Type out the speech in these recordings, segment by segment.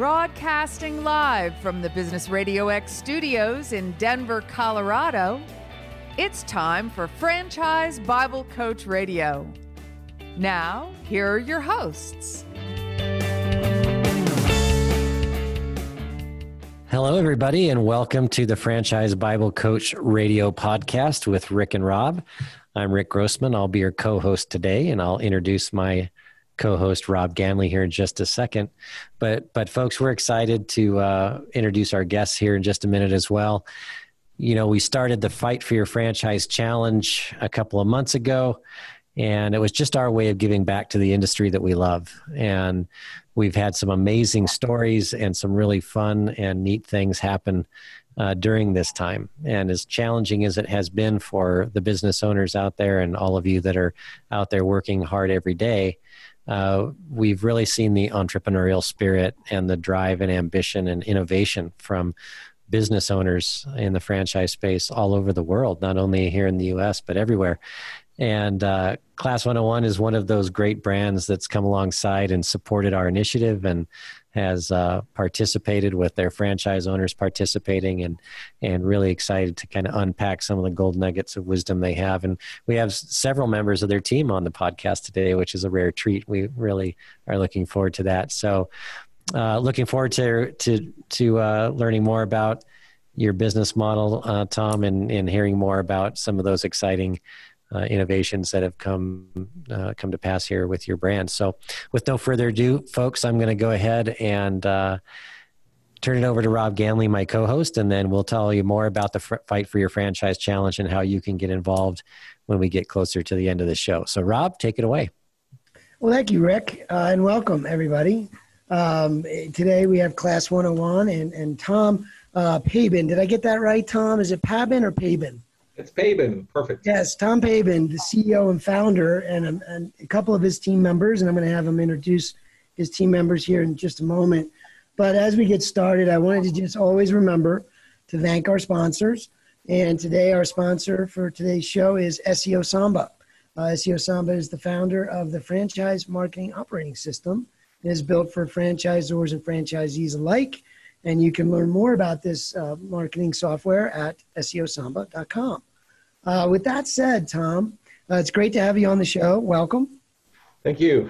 Broadcasting live from the Business Radio X studios in Denver, Colorado, it's time for Franchise Bible Coach Radio. Now, here are your hosts. Hello, everybody, and welcome to the Franchise Bible Coach Radio podcast with Rick and Rob. I'm Rick Grossman. I'll be your co-host today, and I'll introduce my co-host Rob Ganley here in just a second. But folks, we're excited to introduce our guests here in just a minute as well. You know, we started the Fight for Your Franchise Challenge a couple of months ago, and it was just our way of giving back to the industry that we love. And we've had some amazing stories and some really fun and neat things happen during this time. And as challenging as it has been for the business owners out there and all of you that are out there working hard every day, we've really seen the entrepreneurial spirit and the drive and ambition and innovation from business owners in the franchise space all over the world, not only here in the U.S., but everywhere. And Class 101 is one of those great brands that's come alongside and supported our initiative and has participated with their franchise owners participating and really excited to kind of unpack some of the gold nuggets of wisdom they have. And we have several members of their team on the podcast today, which is a rare treat. We really are looking forward to that. So looking forward to learning more about your business model, Tom, and hearing more about some of those exciting innovations that have come to pass here with your brand. So with no further ado, folks, I'm going to go ahead and turn it over to Rob Ganley, my co-host, and then we'll tell you more about the Fight for Your Franchise Challenge and how you can get involved when we get closer to the end of the show. So Rob, take it away. Well, thank you, Rick, and welcome, everybody. Today we have Class 101 and Tom Pabin. Did I get that right, Tom? Is it Pabin or Pabin? It's Pabin. Perfect. Yes, Tom Pabin, the CEO and founder, and a couple of his team members, and I'm going to have him introduce his team members here in just a moment. But as we get started, I wanted to just always remember to thank our sponsors. And today our sponsor for today's show is SEO Samba. SEO Samba is the founder of the Franchise Marketing Operating System. It is built for franchisors and franchisees alike. And you can learn more about this marketing software at SEOSamba.com. With that said, Tom, it's great to have you on the show. Welcome. Thank you.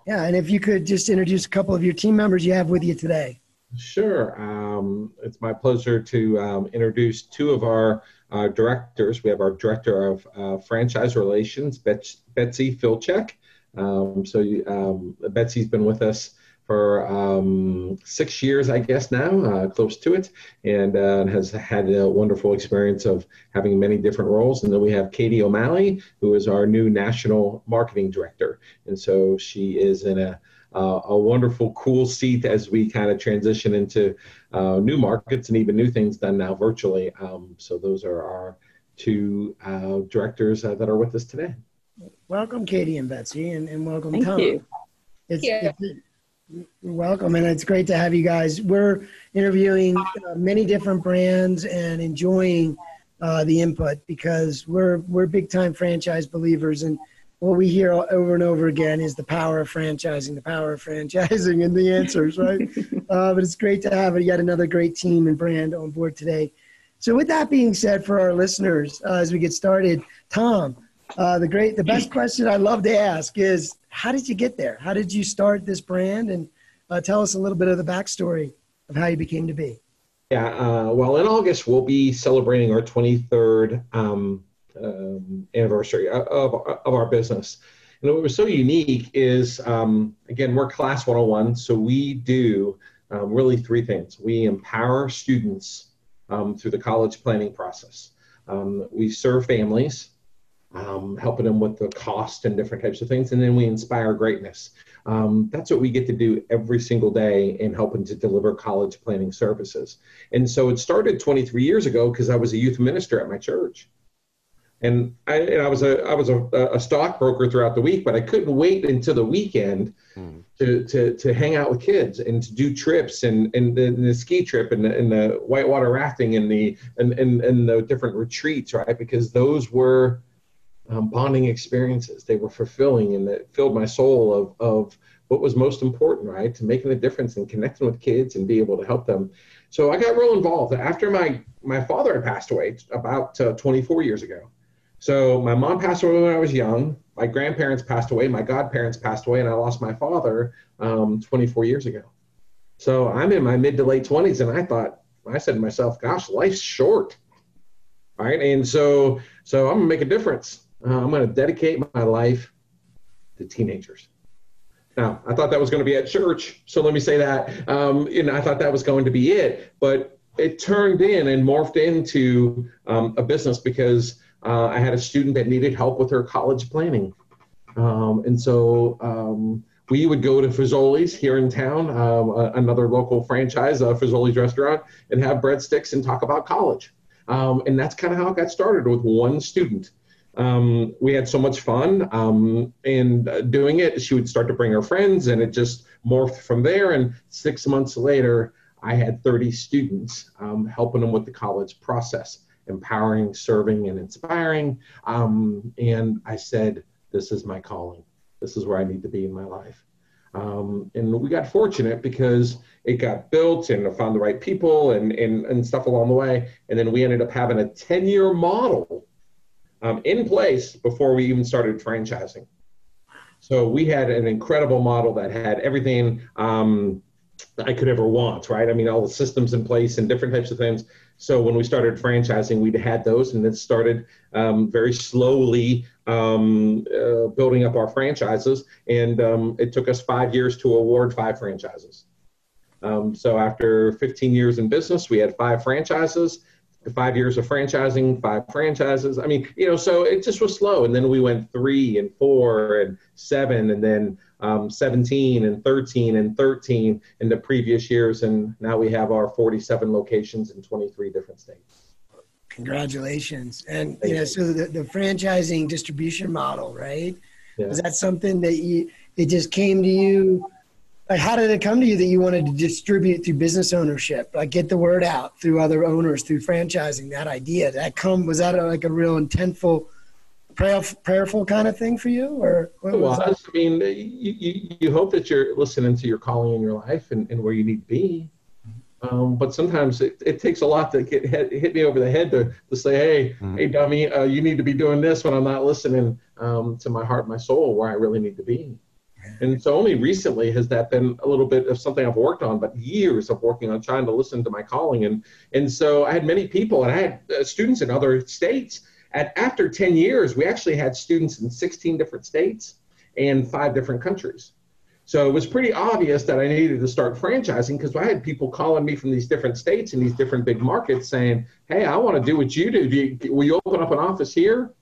Yeah, and if you could just introduce a couple of your team members you have with you today. Sure. It's my pleasure to introduce two of our directors. We have our Director of Franchise Relations, Betsy Filchek. Betsy's been with us for 6 years, I guess now, close to it, and has had a wonderful experience of having many different roles. And then we have Katie O'Malley, who is our new National Marketing Director. And so she is in a wonderful, cool seat as we kind of transition into new markets and even new things done now virtually. So those are our two directors that are with us today. Welcome, Katie and Betsy, and welcome, Thank Tom. You. You're welcome, and it's great to have you guys. We're interviewing many different brands and enjoying the input because we're big-time franchise believers, and what we hear over and over again is the power of franchising, and the answers, right? But it's great to have yet another great team and brand on board today. So with that being said, for our listeners, as we get started, Tom, the best question I love to ask is, how did you get there? How did you start this brand? And tell us a little bit of the backstory of how you became to be. Yeah, well, in August, we'll be celebrating our 23rd anniversary of our business. And what was so unique is, again, we're Class 101, so we do really three things. We empower students through the college planning process. We serve families, helping them with the cost and different types of things. And then we inspire greatness. That's what we get to do every single day in helping to deliver college planning services. And so it started 23 years ago because I was a youth minister at my church. And I was a stockbroker throughout the week, but I couldn't wait until the weekend to hang out with kids and to do trips and the ski trip and the whitewater rafting and the different retreats, right? Because those were bonding experiences. They were fulfilling, and it filled my soul of what was most important, right? To making a difference and connecting with kids and be able to help them. So I got real involved after my father had passed away about 24 years ago. So my mom passed away when I was young. My grandparents passed away. My godparents passed away, and I lost my father 24 years ago. So I'm in my mid to late 20s, and I said to myself, gosh, life's short, right? And so I'm going to make a difference. I'm going to dedicate my life to teenagers. Now, I thought that was going to be at church, so let me say that. I thought that was going to be it, but it turned in and morphed into a business because I had a student that needed help with her college planning. And so we would go to Fazoli's here in town, another local franchise, Fazoli's restaurant, and have breadsticks and talk about college. And that's kind of how it got started with one student. We had so much fun and doing it. She would start to bring her friends, and it just morphed from there. And 6 months later, I had 30 students helping them with the college process, empowering, serving, and inspiring. And I said, this is my calling. This is where I need to be in my life. And we got fortunate because it got built and I found the right people and stuff along the way. And then we ended up having a 10-year model in place before we even started franchising. So we had an incredible model that had everything I could ever want, right? I mean, all the systems in place and different types of things. So when we started franchising, we'd had those, and it started very slowly building up our franchises. And it took us 5 years to award 5 franchises. So after 15 years in business, we had 5 franchises. 5 years of franchising, 5 franchises. I mean, so it just was slow. And then we went 3 and 4 and 7, and then 17 and 13 and 13 in the previous years. And now we have our 47 locations in 23 different states. Congratulations. And, so the franchising distribution model, right? Yeah. Was that something that it just came to you? Like, how did it come to you that you wanted to distribute through business ownership, like get the word out through other owners, through franchising, that idea? Was that like a real intentful, prayerful kind of thing for you? Or what was that? I mean, you hope that you're listening to your calling in your life and where you need to be. But sometimes it takes a lot to hit me over the head to say, hey, dummy, you need to be doing this when I'm not listening to my heart, my soul, where I really need to be. And so only recently has that been a little bit of something I've worked on, but years of working on trying to listen to my calling. And so I had many people, and I had students in other states. After 10 years, we actually had students in 16 different states and 5 different countries. So it was pretty obvious that I needed to start franchising, because I had people calling me from these different states and these different big markets saying, hey, I want to do what you do. Will you open up an office here?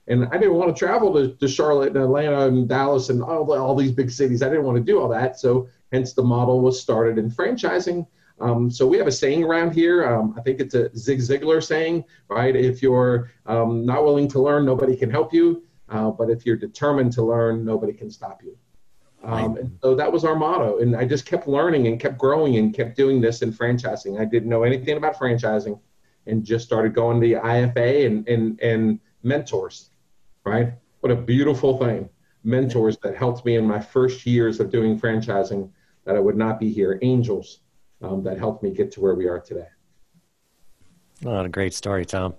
And I didn't want to travel to Charlotte and Atlanta and Dallas and all these big cities. I didn't want to do all that. So hence the model was started in franchising. So we have a saying around here. I think it's a Zig Ziglar saying, right? If you're not willing to learn, nobody can help you. But if you're determined to learn, nobody can stop you. And so that was our motto. And I just kept learning and kept growing and kept doing this in franchising. I didn't know anything about franchising and just started going to IFA and mentors. Right? What a beautiful thing. Mentors that helped me in my first years of doing franchising, that I would not be here. Angels that helped me get to where we are today. Oh, what a great story, Tom.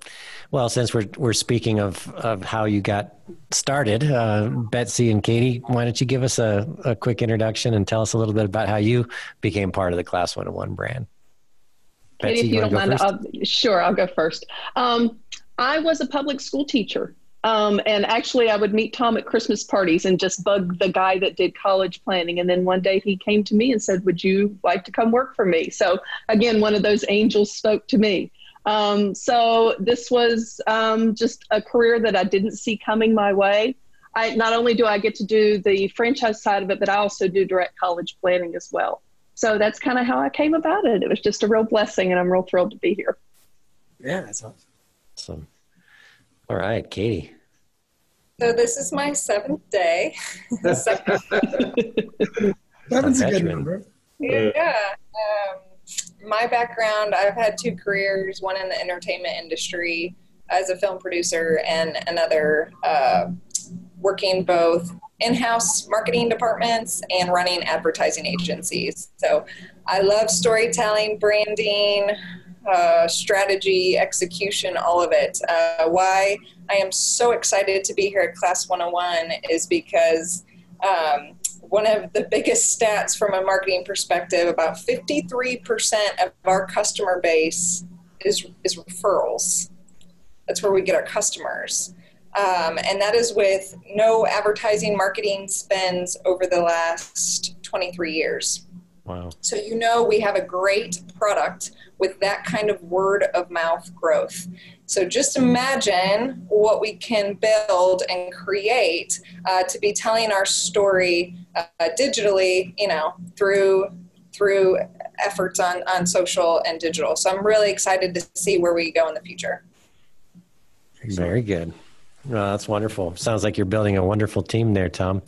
Well, since we're speaking of how you got started, Betsy and Katie, why don't you give us a quick introduction and tell us a little bit about how you became part of the Class 101 brand. Katie, Betsy, if you don't mind, sure, I'll go first. I was a public school teacher. And actually I would meet Tom at Christmas parties and just bug the guy that did college planning. And then one day he came to me and said, would you like to come work for me? So again, one of those angels spoke to me. So this was just a career that I didn't see coming my way. Not only do I get to do the franchise side of it, but I also do direct college planning as well. So that's kind of how I came about it. It was just a real blessing, and I'm real thrilled to be here. Yeah, that's awesome. All right, Katie. So this is my 7th day. Seven's a good number. Yeah. My background, I've had 2 careers, one in the entertainment industry as a film producer and another working both in-house marketing departments and running advertising agencies. So I love storytelling, branding, strategy, execution, all of it. Why I am so excited to be here at Class 101 is because one of the biggest stats from a marketing perspective, about 53% of our customer base is referrals. That's where we get our customers. And that is with no advertising marketing spends over the last 23 years. Wow. So we have a great product with that kind of word of mouth growth. So just imagine what we can build and create to be telling our story digitally, through efforts on social and digital. So I'm really excited to see where we go in the future. Very good. That's wonderful. Sounds like you're building a wonderful team there, Tom.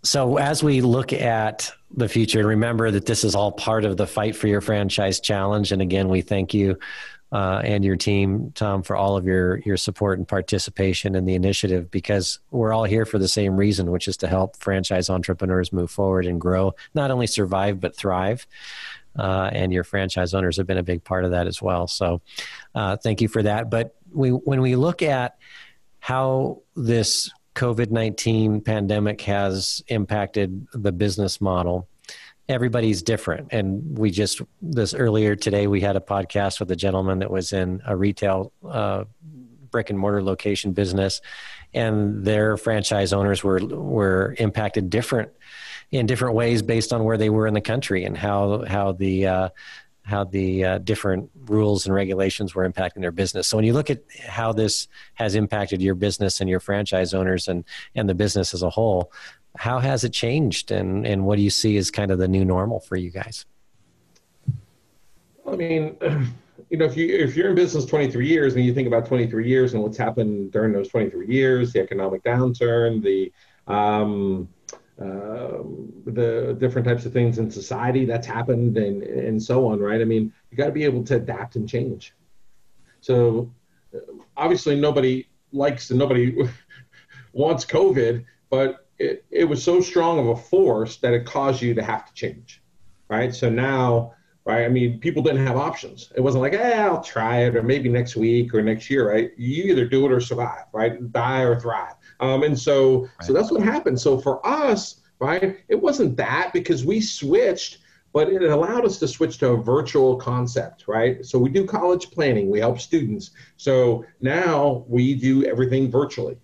So as we look at the future, remember that this is all part of the Fight for Your Franchise Challenge. And again, we thank you and your team, Tom, for all of your support and participation in the initiative, because we're all here for the same reason, which is to help franchise entrepreneurs move forward and grow, not only survive, but thrive. And your franchise owners have been a big part of that as well. So thank you for that. But when we look at how this COVID-19 pandemic has impacted the business model, everybody's different. And this earlier today, we had a podcast with a gentleman that was in a retail brick and mortar location business, and their franchise owners were impacted in different ways based on where they were in the country and how the different rules and regulations were impacting their business. So when you look at how this has impacted your business and your franchise owners and the business as a whole, how has it changed, and what do you see as kind of the new normal for you guys? I mean, if you're in business 23 years and you think about 23 years and what's happened during those 23 years, the economic downturn, the different types of things in society that's happened and so on, right? I mean, you got to be able to adapt and change. So obviously nobody wants COVID, but it was so strong of a force that it caused you to have to change, right? So now, right, I mean, people didn't have options. It wasn't like, I'll try it, or maybe next week or next year, right? You either do it or survive, right? Die or thrive. So that's what happened. So for us, right, it wasn't that, because we switched, but it allowed us to switch to a virtual concept, right? So we do college planning, we help students. So now we do everything virtually.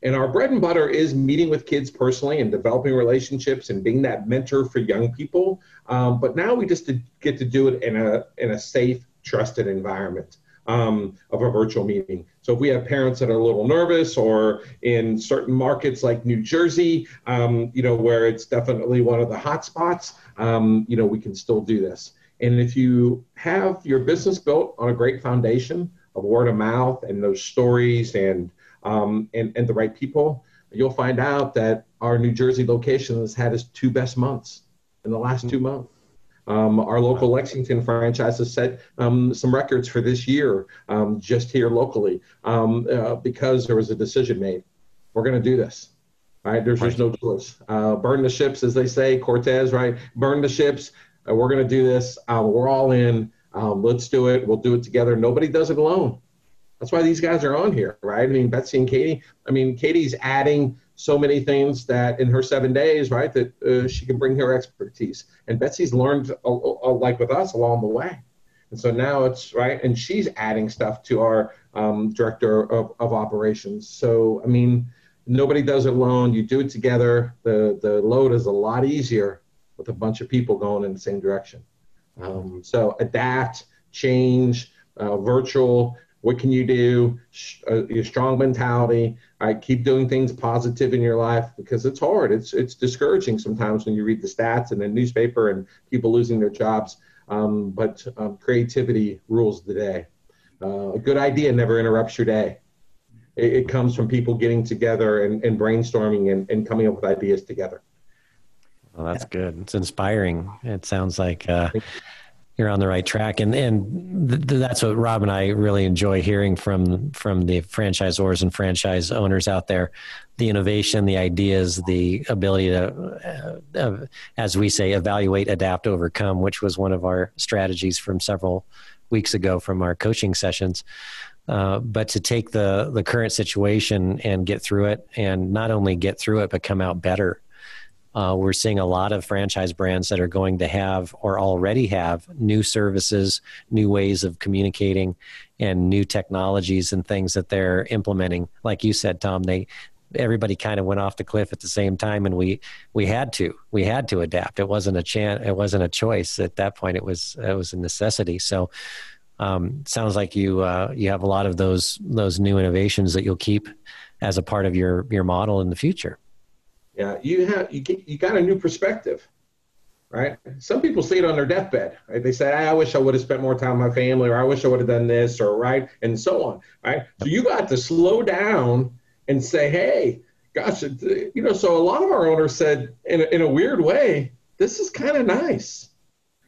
And our bread and butter is meeting with kids personally and developing relationships and being that mentor for young people. But now we just get to do it in a safe, trusted environment of a virtual meeting. So if we have parents that are a little nervous, or in certain markets like New Jersey, where it's definitely one of the hot spots, we can still do this. And if you have your business built on a great foundation of word of mouth and those stories and the right people, you'll find out that our New Jersey location has had its 2 best months in the last 2 months. Our local Lexington franchise has set some records for this year, just here locally, because there was a decision made. We're going to do this, right? There's just no choice. Burn the ships, as they say, Cortez, right? Burn the ships. We're going to do this. We're all in. Let's do it. We'll do it together. Nobody does it alone. That's why these guys are on here, right? I mean, Betsy and Katie. I mean, Katie's adding so many things that in her 7 days, right, that she can bring her expertise. And Betsy's learned, like with us, along the way. And so now it's, right, and she's adding stuff to our director of operations. So, I mean, nobody does it alone. You do it together. The load is a lot easier with a bunch of people going in the same direction. So adapt, change, virtual. What can you do? Your strong mentality. Right? Keep doing things positive in your life, because it's hard. It's discouraging sometimes when you read the stats in the newspaper and people losing their jobs. But creativity rules the day. A good idea never interrupts your day. It comes from people getting together and brainstorming and coming up with ideas together. Well, that's good. It's inspiring. It sounds like you're on the right track. And that's what Rob and I really enjoy hearing from the franchisors and franchise owners out there. The innovation, the ideas, the ability to, as we say, evaluate, adapt, overcome, which was one of our strategies from several weeks ago from our coaching sessions. But to take the current situation and get through it, and not only get through it, but come out better. We're seeing a lot of franchise brands that are going to have or already have new services, new ways of communicating, and new technologies and things that they're implementing. Like you said, Tom, everybody kind of went off the cliff at the same time, and we had to adapt. It wasn't a choice at that point. It was a necessity. So sounds like you have a lot of those new innovations that you'll keep as a part of your model in the future. Yeah, you got a new perspective, right? Some people see it on their deathbed, right? They say, I wish I would have spent more time with my family, or I wish I would have done this, or right, and so on, right? So you got to slow down and say, hey, gosh, so a lot of our owners said, in a weird way, this is kind of nice,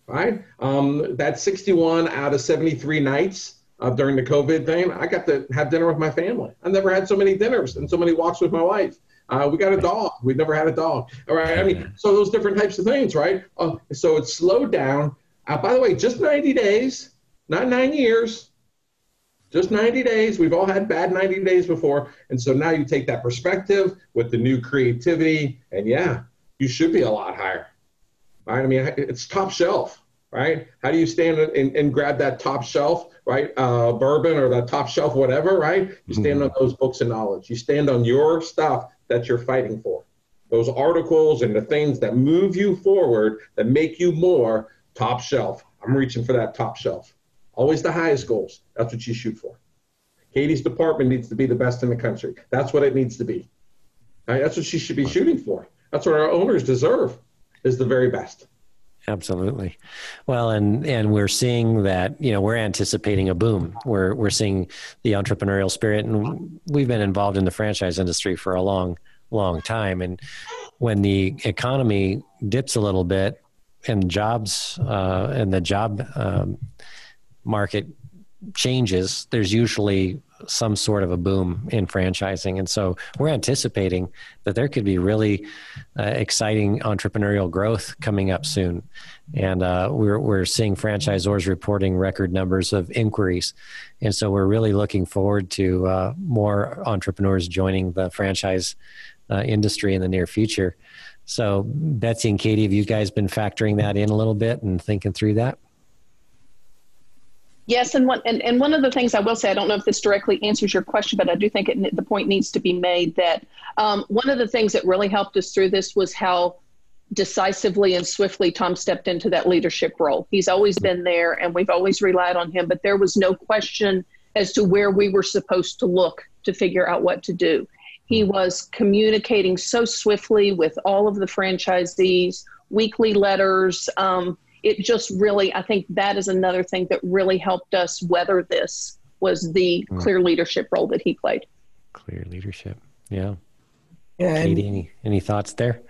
right? That 61 out of 73 nights during the COVID thing, I got to have dinner with my family. I never had so many dinners and so many walks with my wife. We got a dog. We've never had a dog. All right. I mean, so those different types of things, right? So it's slowed down. By the way, just 90 days, not 9 years, just 90 days. We've all had bad 90 days before. And so now you take that perspective with the new creativity, and yeah, you should be a lot higher, right? I mean, it's top shelf, right? How do you stand and grab that top shelf, right? Bourbon or that top shelf, whatever, right? You stand on those books of knowledge. You stand on your stuff that you're fighting for. Those articles and the things that move you forward, that make you more top shelf. I'm reaching for that top shelf. Always the highest goals. That's what you shoot for. Katie's department needs to be the best in the country. That's what it needs to be. Right? That's what she should be shooting for. That's what our owners deserve, is the very best. Absolutely. Well, and we're seeing that, we're anticipating a boom. We're seeing the entrepreneurial spirit, and we've been involved in the franchise industry for a long, long time. And when the economy dips a little bit and jobs and the job market changes, there's usually some sort of a boom in franchising. And so we're anticipating that there could be really exciting entrepreneurial growth coming up soon. And we're seeing franchisors reporting record numbers of inquiries. And so we're really looking forward to more entrepreneurs joining the franchise industry in the near future. So Betsy and Katie, have you guys been factoring that in a little bit and thinking through that? Yes, and one of the things I will say, I don't know if this directly answers your question, but I do think the point needs to be made that one of the things that really helped us through this was how decisively and swiftly Tom stepped into that leadership role. He's always been there, and we've always relied on him, but there was no question as to where we were supposed to look to figure out what to do. He was communicating so swiftly with all of the franchisees, weekly letters. It just really, I think that is another thing that really helped us weather this, was the clear leadership role that he played. Clear leadership. Yeah. Katie, any thoughts there?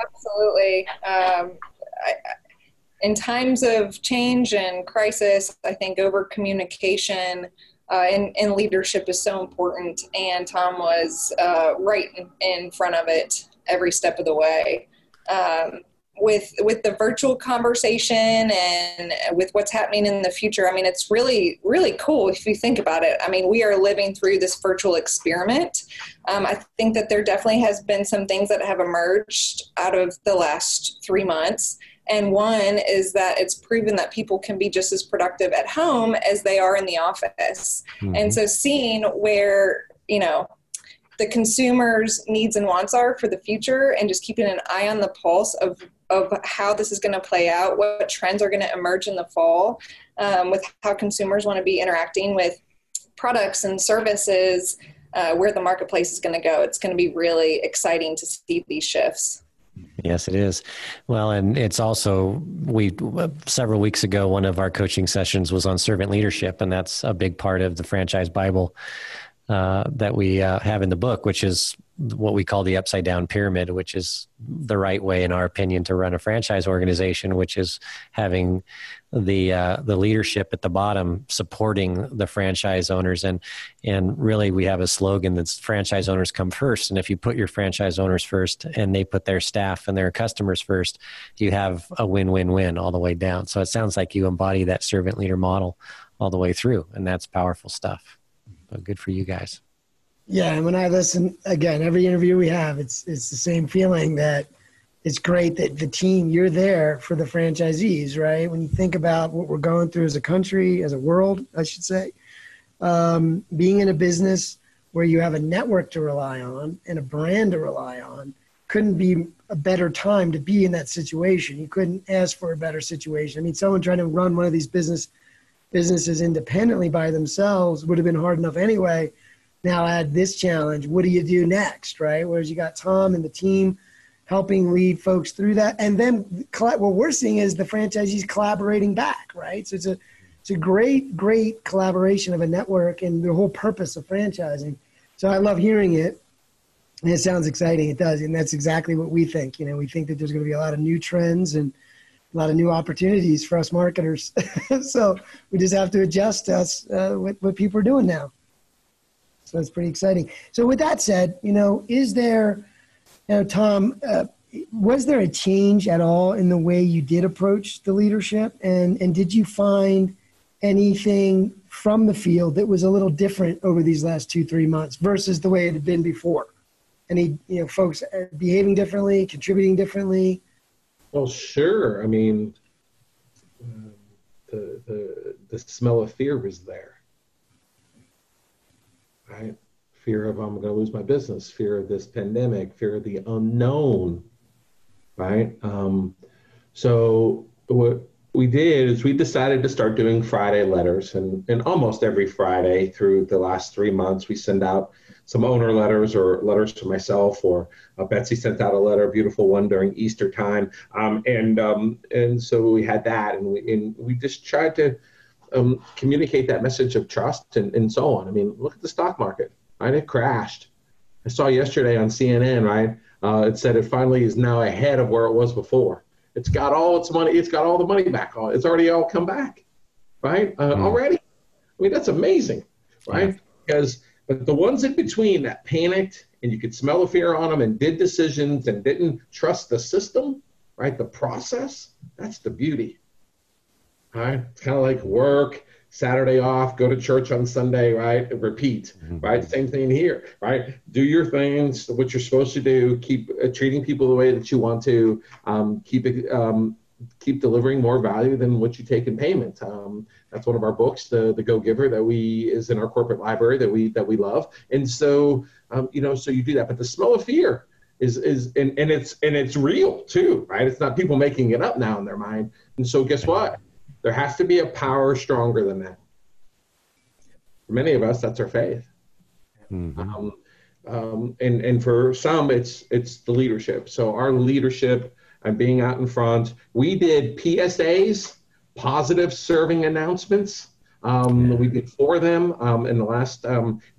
Absolutely. In times of change and crisis, I think over communication in leadership is so important. And Tom was right in front of it every step of the way. With the virtual conversation and with what's happening in the future, I mean, it's really, really cool if you think about it. I mean, we are living through this virtual experiment. I think that there definitely has been some things that have emerged out of the last 3 months. And one is that it's proven that people can be just as productive at home as they are in the office. Mm-hmm. And so seeing where, the consumer's needs and wants are for the future, and just keeping an eye on the pulse of how this is going to play out, what trends are going to emerge in the fall, with how consumers want to be interacting with products and services, where the marketplace is going to go. It's going to be really exciting to see these shifts. Yes, it is. Well, and it's also, several weeks ago, one of our coaching sessions was on servant leadership, and that's a big part of the Franchise Bible that we have in the book, which is what we call the upside down pyramid, which is the right way, in our opinion, to run a franchise organization, which is having the leadership at the bottom supporting the franchise owners. And really we have a slogan that's franchise owners come first. And if you put your franchise owners first and they put their staff and their customers first, you have a win-win-win all the way down. So it sounds like you embody that servant leader model all the way through, and that's powerful stuff. But good for you guys. Yeah, and when I listen, again, every interview we have, it's the same feeling that it's great that the team, you're there for the franchisees, right? When you think about what we're going through as a country, as a world, I should say, being in a business where you have a network to rely on and a brand to rely on, couldn't be a better time to be in that situation. You couldn't ask for a better situation. I mean, someone trying to run one of these businesses independently by themselves would have been hard enough anyway. Now add this challenge. What do you do next, right? Whereas you got Tom and the team helping lead folks through that. And then what we're seeing is the franchisees collaborating back, right? So it's a great, great collaboration of a network and the whole purpose of franchising. So I love hearing it. And it sounds exciting. It does. And that's exactly what we think. You know, we think that there's going to be a lot of new trends and a lot of new opportunities for us marketers. So we just have to adjust us what people are doing now. So it's pretty exciting. So with that said, is there, Tom, was there a change at all in the way you did approach the leadership? And did you find anything from the field that was a little different over these last 2-3 months versus the way it had been before? Any, folks behaving differently, contributing differently? Well, sure. I mean, the smell of fear was there, right? Fear of I'm going to lose my business, fear of this pandemic, fear of the unknown, right? So what we did is we decided to start doing Friday letters, and almost every Friday through the last 3 months, we send out some owner letters or letters to myself, or Betsy sent out a letter, a beautiful one during Easter time. And so we had that, and we just tried to communicate that message of trust and so on. I mean, look at the stock market, right? It crashed. I saw yesterday on CNN, right? It said it finally is now ahead of where it was before. It's got all its money. It's got all the money back. It's already all come back, right? Already. I mean, that's amazing, right? But the ones in between that panicked and you could smell the fear on them and did decisions and didn't trust the system, right? The process, that's the beauty, right? It's kind of like work, Saturday off, go to church on Sunday, right? And repeat, right? Same thing here, right? Do your things, what you're supposed to do, keep treating people the way that you want to, keep delivering more value than what you take in payment. That's one of our books, the Go Giver, that is in our corporate library that we love. And so, so you do that. But the smell of fear is it's real too, right? It's not people making it up now in their mind. And so guess what? There has to be a power stronger than that. For many of us, that's our faith. Mm-hmm. And for some, it's the leadership. So our leadership and being out in front, we did PSAs, positive serving announcements. We did 4 of them in the last,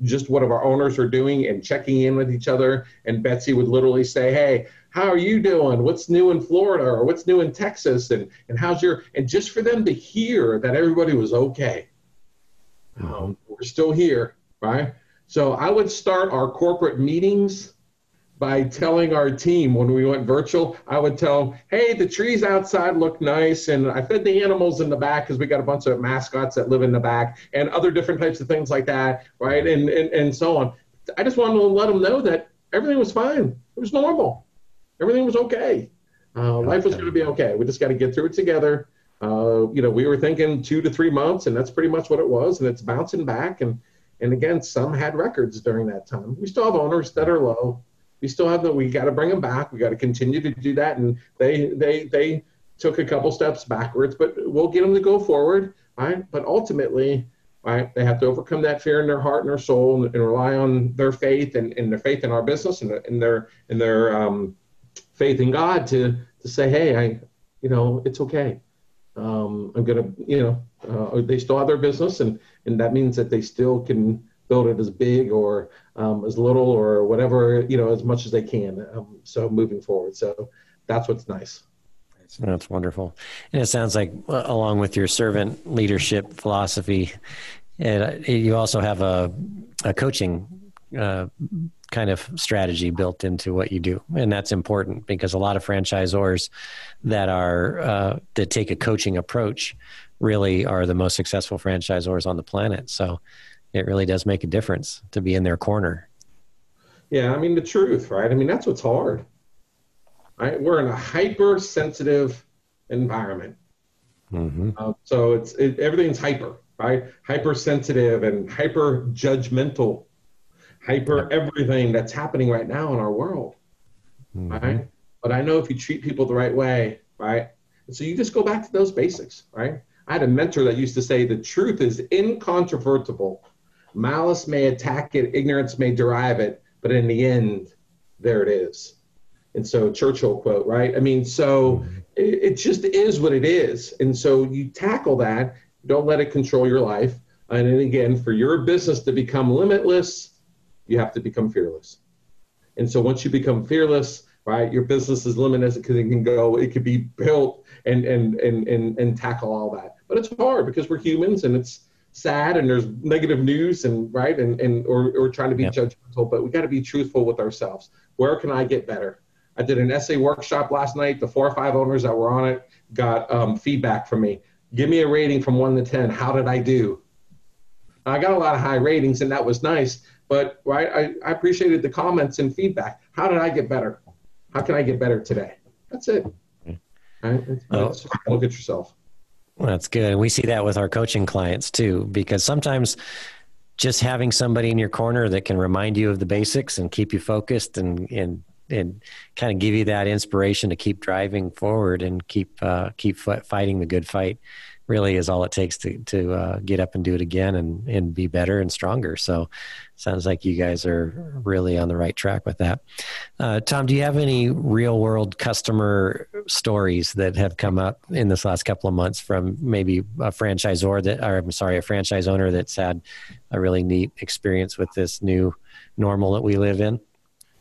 just what our owners are doing and checking in with each other. And Betsy would literally say, hey, how are you doing? What's new in Florida, or what's new in Texas? And and just for them to hear that everybody was okay. We're still here, right? So I would start our corporate meetings by telling our team, when we went virtual, I would tell them, hey, the trees outside look nice, and I fed the animals in the back because we got a bunch of mascots that live in the back, and other different types of things like that, right? And so on. I just wanted to let them know that everything was fine. It was normal. Everything was okay. Life was going to be okay. We just got to get through it together. We were thinking 2 to 3 months, and that's pretty much what it was, and it's bouncing back. And again, some had records during that time. We still have owners that are low. We still have we got to bring them back. We got to continue to do that. And they took a couple steps backwards, but we'll get them to go forward. Right? But ultimately, right, they have to overcome that fear in their heart and their soul, and rely on their faith and their faith in our business and their faith in God to say, hey, it's okay. I'm going to, they still have their business, and that means that they still can build it as big or as little or whatever, as much as they can. So moving forward. So that's what's nice. That's wonderful. And it sounds like along with your servant leadership philosophy, you also have a coaching kind of strategy built into what you do. And that's important because a lot of franchisors that take a coaching approach really are the most successful franchisors on the planet. So it really does make a difference to be in their corner. Yeah, I mean, the truth, right? I mean, that's what's hard. Right? We're in a hypersensitive environment. Mm-hmm. So everything's hyper, right? Hypersensitive and hyper judgmental, hyper everything that's happening right now in our world, right? But I know if you treat people the right way, right? So you just go back to those basics, right? I had a mentor that used to say, the truth is incontrovertible. Malice may attack it, ignorance may derive it, but in the end, there it is. And so Churchill quote, right? I mean, so it just is what it is. And so you tackle that, don't let it control your life. And then again, for your business to become limitless, you have to become fearless. And so once you become fearless, right, your business is limitless because it can go, it could be built and tackle all that. But it's hard because we're humans and it's sad and there's negative news and right or trying to be judgmental, but we got to be truthful with ourselves. Where can I get better? I did an essay workshop last night. The 4 or 5 owners that were on it got feedback from me. Give me a rating from 1 to 10. How did I do? I got a lot of high ratings and that was nice, but right, I appreciated the comments and feedback. How did I get better? How can I get better today? That's it. Right? Look at yourself. Well, that's good. And we see that with our coaching clients too, because sometimes just having somebody in your corner that can remind you of the basics and keep you focused and kind of give you that inspiration to keep driving forward and keep fighting the good fight really is all it takes to get up and do it again and be better and stronger. So sounds like you guys are really on the right track with that. Tom, do you have any real world customer stories that have come up in this last couple of months from maybe a franchise owner that's had a really neat experience with this new normal that we live in?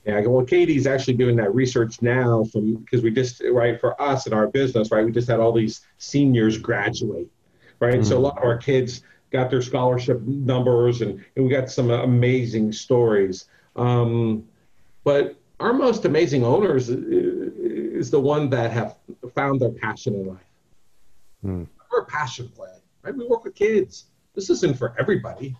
Yeah, well, Katie's actually doing that research now because we just, right, for us in our business, right, we just had all these seniors graduate, right? Mm-hmm. So a lot of our kids got their scholarship numbers and we got some amazing stories. But our most amazing owners is the one that have found their passion in life. We're a passion play, right? We work with kids. This isn't for everybody.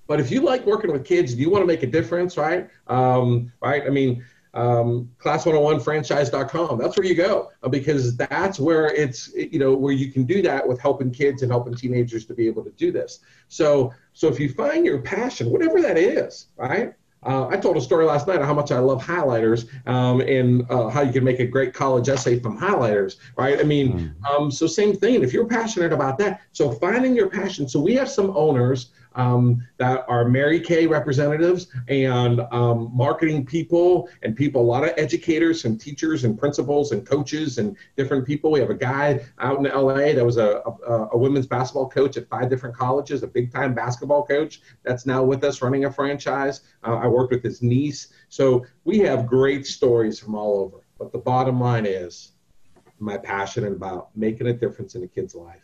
But if you like working with kids, do you want to make a difference, right? Right? I mean, class101franchise.com, that's where you go because that's where it's, where you can do that with helping kids and helping teenagers to be able to do this. So if you find your passion, whatever that is, right? I told a story last night of how much I love highlighters and how you can make a great college essay from highlighters, right? I mean, so same thing, if you're passionate about that. So finding your passion. So we have some owners that are Mary Kay representatives and marketing people and a lot of educators and teachers and principals and coaches and different people. We have a guy out in LA that was a women's basketball coach at 5 different colleges, a big time basketball coach that's now with us running a franchise. I worked with his niece. So we have great stories from all over. But the bottom line is, am I passionate about making a difference in a kid's life?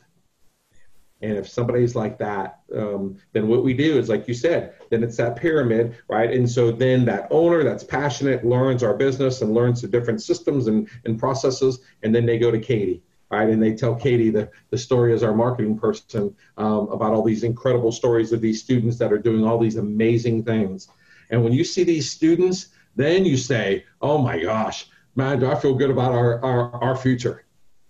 And if somebody's like that, then what we do is, like you said, then it's that pyramid, right? And so then that owner that's passionate learns our business and learns the different systems and processes, and then they go to Katie, right? And they tell Katie the story as our marketing person about all these incredible stories of these students that are doing all these amazing things. And when you see these students, then you say, oh my gosh, man, do I feel good about our future?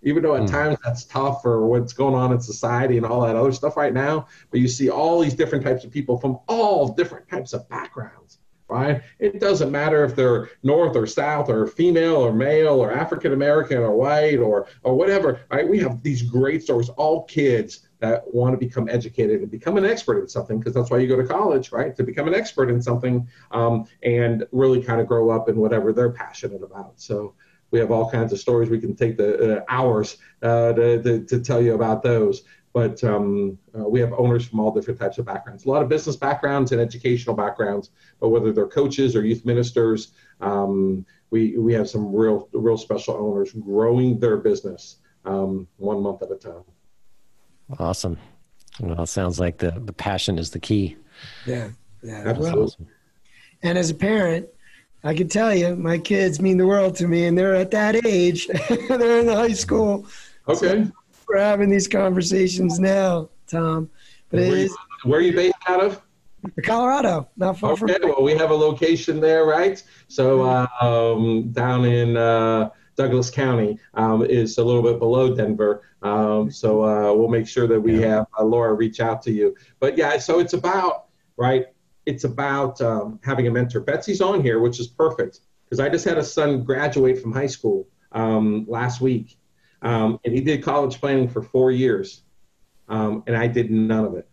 Even though at times that's tough for what's going on in society and all that other stuff right now, but you see all these different types of people from all different types of backgrounds, right? It doesn't matter if they're North or South or female or male or African-American or white or whatever, right? We have these great stories, all kids that want to become educated and become an expert in something, because that's why you go to college, right? To become an expert in something and really kind of grow up in whatever they're passionate about. So we have all kinds of stories. We can take the hours to tell you about those. but we have owners from all different types of backgrounds, a lot of business backgrounds and educational backgrounds, but whether they're coaches or youth ministers, we have some real special owners growing their business 1 month at a time. Awesome. Well, it sounds like the passion is the key. Yeah. Absolutely. Well, and as a parent, I can tell you, my kids mean the world to me, and they're at that age. They're in the high school. Okay. So we're having these conversations now, Tom. But Where are you based out of? Colorado, not far from. Okay, well, we have a location there, right? So down in Douglas County is a little bit below Denver. So we'll make sure that we have Laura reach out to you. But yeah, so it's about, right? It's about having a mentor. Betsy's on here, which is perfect because I just had a son graduate from high school last week. And he did college planning for 4 years. And I did none of it.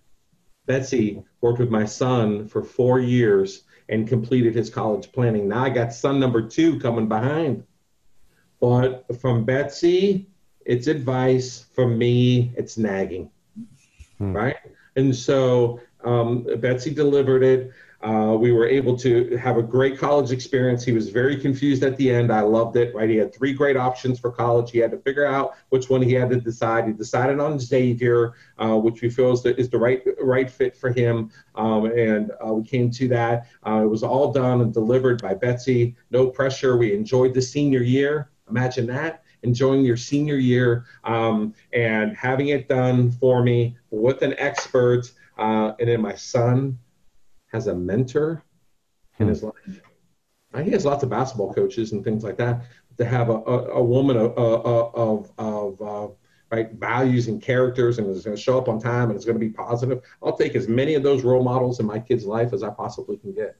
Betsy worked with my son for 4 years and completed his college planning. Now I got son number 2 coming behind. But from Betsy, it's advice. From me, it's nagging, right? And so Betsy delivered it. We were able to have a great college experience. He was very confused at the end. I loved it, right? He had 3 great options for college. He had to figure out which one he had to decide. He decided on Xavier, which we feel is the right fit for him. And we came to that. It was all done and delivered by Betsy. No pressure. We enjoyed the senior year. Imagine that. Enjoying your senior year and having it done for me with an expert. And then my son has a mentor in his life. He has lots of basketball coaches and things like that. To have a woman of right values and characters and is going to show up on time and is going to be positive. I'll take as many of those role models in my kid's life as I possibly can get.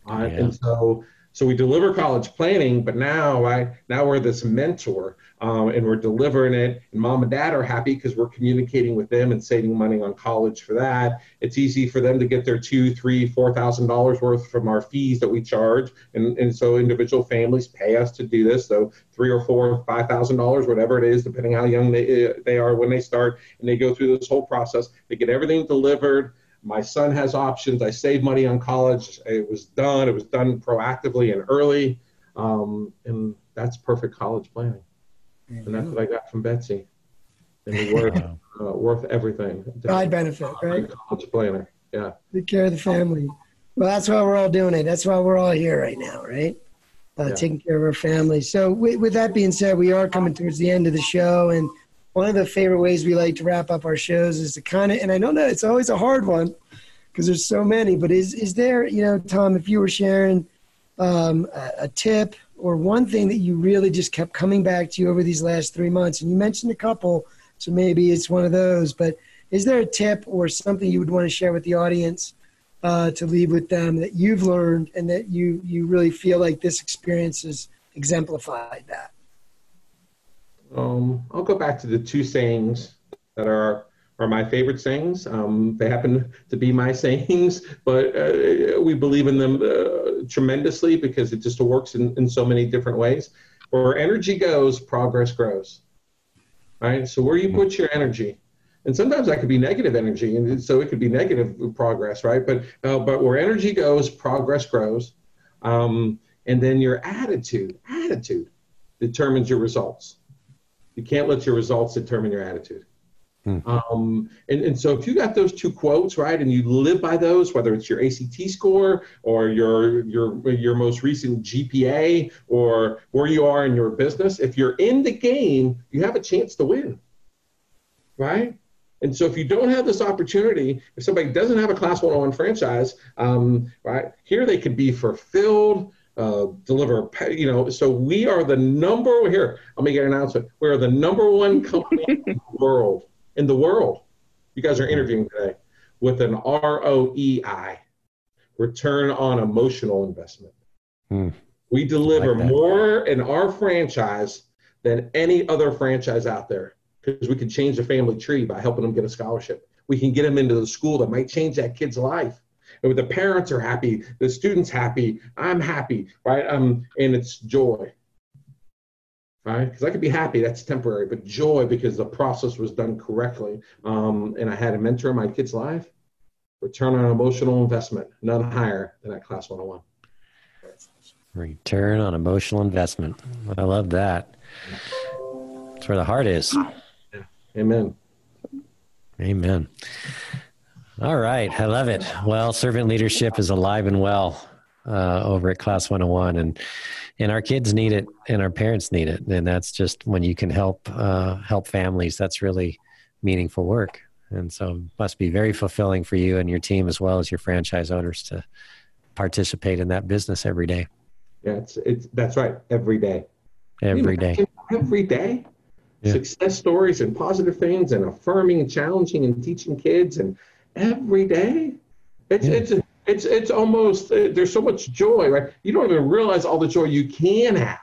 And so we deliver college planning, but now we're this mentor and we're delivering it. And mom and dad are happy because we're communicating with them and saving money on college for that. It's easy for them to get their $2,000, $3,000, $4,000 worth from our fees that we charge. And so individual families pay us to do this. So $3,000 or $4,000 or $5,000, whatever it is, depending how young they are when they start. And they go through this whole process. They get everything delivered. My son has options. I save money on college. It was done. It was done proactively and early. And that's perfect college planning. And that's what I got from Betsy. And worth everything. Side benefit, right? College planner, yeah. Take care of the family. Well, that's why we're all doing it. That's why we're all here right now, right? Taking care of our family. So with that being said, we are coming towards the end of the show. And one of the favorite ways we like to wrap up our shows is to kind of, and I know that it's always a hard one because there's so many, but is there, Tom, if you were sharing a tip or one thing that you really just kept coming back to you over these last 3 months, and you mentioned a couple, so maybe it's one of those, but is there a tip or something you would want to share with the audience to leave with them that you've learned and that you really feel like this experience has exemplified that? I'll go back to the 2 sayings that are my favorite sayings. They happen to be my sayings, but we believe in them tremendously because it just works in so many different ways. Where energy goes, progress grows. Right? So where you put your energy, and sometimes that could be negative energy, and so it could be negative progress, right? But where energy goes, progress grows. And then your attitude determines your results. You can't let your results determine your attitude. And so if you got those 2 quotes, right, and you live by those, whether it's your ACT score or your most recent GPA or where you are in your business, if you're in the game, you have a chance to win, right? And so if you don't have this opportunity, if somebody doesn't have a Class 101 franchise, right, here they could be fulfilled, deliver, so we are the here, let me get an announcement. We're the #1 company in the world. You guys are interviewing today with an ROEI, return on emotional investment. We deliver more in our franchise than any other franchise out there because we can change the family tree by helping them get a scholarship. We can get them into the school that might change that kid's life. And the parents are happy, the student's happy, I'm happy, right? And it's joy. right? Because I could be happy, that's temporary, but joy because the process was done correctly. And I had a mentor in my kid's life. Return on emotional investment, none higher than that Class 101. Return on emotional investment. I love that. That's where the heart is. Yeah. Amen. Amen. All right. I love it. Well, servant leadership is alive and well over at Class 101, and our kids need it and our parents need it. And that's just when you can help families, that's really meaningful work. And so it must be very fulfilling for you and your team as well as your franchise owners to participate in that business every day. Yeah, that's right. Every day. Every day. Every day. Yeah. Success stories and positive things and affirming and challenging and teaching kids and every day. It's almost, there's so much joy, right? You don't even realize all the joy you can have.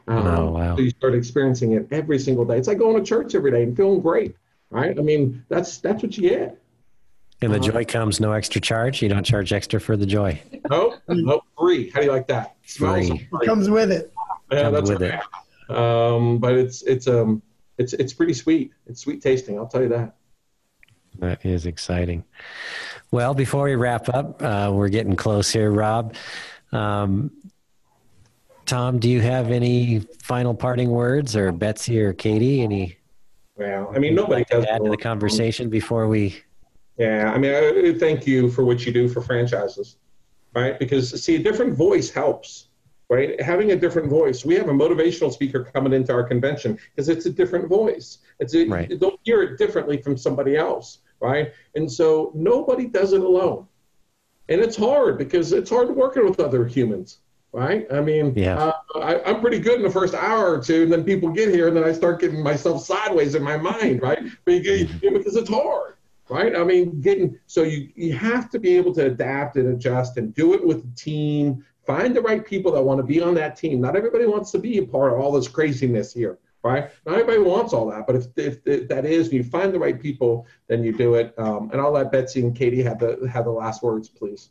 Oh, wow. So you start experiencing it every single day. It's like going to church every day and feeling great, right? I mean, that's what you get. And the joy comes no extra charge. You don't charge extra for the joy. Nope, free. How do you like that? Free. It comes with it. Yeah, Comes that's with right. it. But it's pretty sweet. It's sweet tasting. I'll tell you that. That is exciting. Well, before we wrap up, we're getting close here, Rob. Tom, do you have any final parting words, or Betsy or Katie? Any? Well, I mean, nobody does add to the conversation before we. Yeah, I mean, I thank you for what you do for franchises, right? Because see, a different voice helps, right? Having a different voice. We have a motivational speaker coming into our convention because it's a different voice. Right. Don't hear it differently from somebody else, right? And so nobody does it alone, and it's hard because it's hard working with other humans, right? I mean, yeah. I'm pretty good in the first hour or two, and then people get here, and then I start getting myself sideways in my mind, right? Because it's hard. Right? I mean, so you have to be able to adapt and adjust and do it with the team. Find the right people that want to be on that team. Not everybody wants to be a part of all this craziness here, right? Not everybody wants all that, but if that is, and you find the right people, then you do it. And I'll let Betsy and Katie have the last words, please.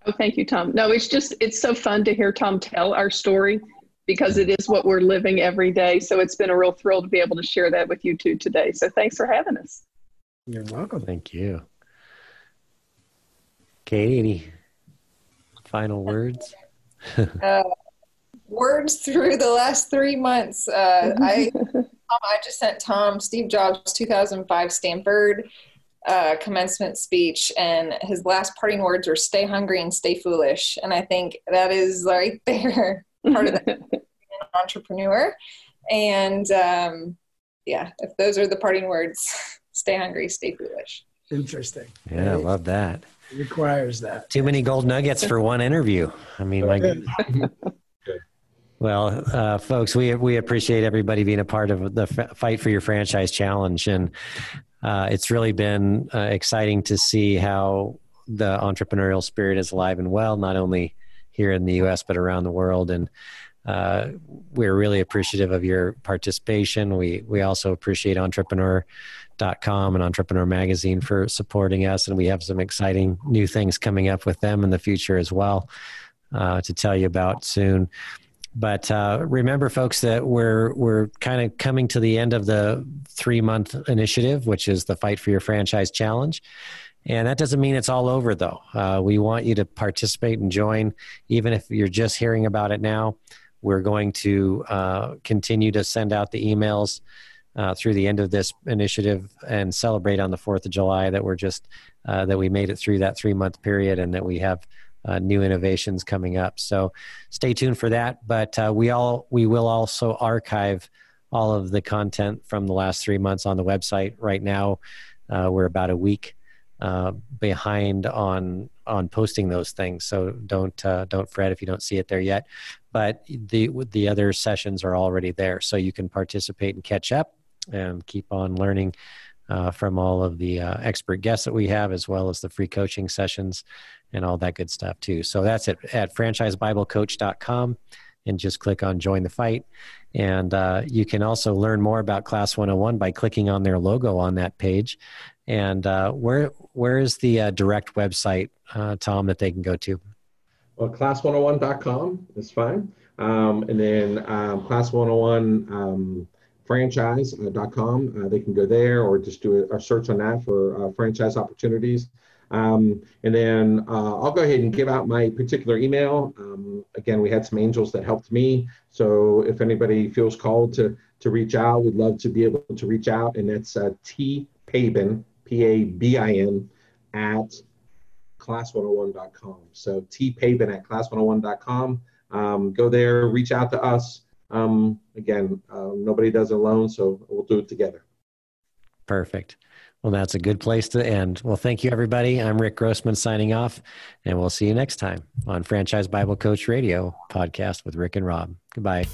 Oh, thank you, Tom. No, it's so fun to hear Tom tell our story because it is what we're living every day. So it's been a real thrill to be able to share that with you two today. So thanks for having us. You're welcome. Thank you. Katie, any final words? Words through the last 3 months. I just sent Tom Steve Jobs' 2005 Stanford commencement speech, and his last parting words were "Stay hungry and stay foolish." And I think that is right there, part of the being an entrepreneur. And if those are the parting words. Stay hungry, stay foolish. Interesting. Yeah, right? I love that. It requires that. Too many gold nuggets for one interview. I mean, well, folks, we appreciate everybody being a part of the Fight for Your Franchise Challenge. And it's really been exciting to see how the entrepreneurial spirit is alive and well, not only here in the U.S., but around the world. And we're really appreciative of your participation. We also appreciate Entrepreneur.com and Entrepreneur Magazine for supporting us. And we have some exciting new things coming up with them in the future as well to tell you about soon. But remember, folks, that we're kind of coming to the end of the 3-month initiative, which is the Fight for Your Franchise Challenge. And that doesn't mean it's all over, though. We want you to participate and join, even if you're just hearing about it now. We're going to continue to send out the emails through the end of this initiative and celebrate on the 4th of July that we're just that we made it through that 3-month period and that we have new innovations coming up. So stay tuned for that. But we will also archive all of the content from the last 3 months on the website. Right now, we're about a week behind on posting those things. So don't fret if you don't see it there yet. But the other sessions are already there, so you can participate and catch up and keep on learning from all of the expert guests that we have, as well as the free coaching sessions and all that good stuff too. So that's it at franchisebiblecoach.com, and just click on Join the Fight. And you can also learn more about Class 101 by clicking on their logo on that page. And where is the direct website, Tom, that they can go to? Well, class101.com is fine. And then Class 101 franchise.com. They can go there or just do a search on that for franchise opportunities. And then I'll go ahead and give out my particular email. Again, we had some angels that helped me. So if anybody feels called to reach out, we'd love to be able to reach out. And that's tpabin, Pabin, at class101.com. So tpabin at class101.com. Go there, reach out to us. Again, nobody does it alone, so we'll do it together. Perfect. Well, that's a good place to end. Well, thank you, everybody. I'm Rick Grossman signing off, and we'll see you next time on Franchise Bible Coach Radio podcast with Rick and Rob. Goodbye.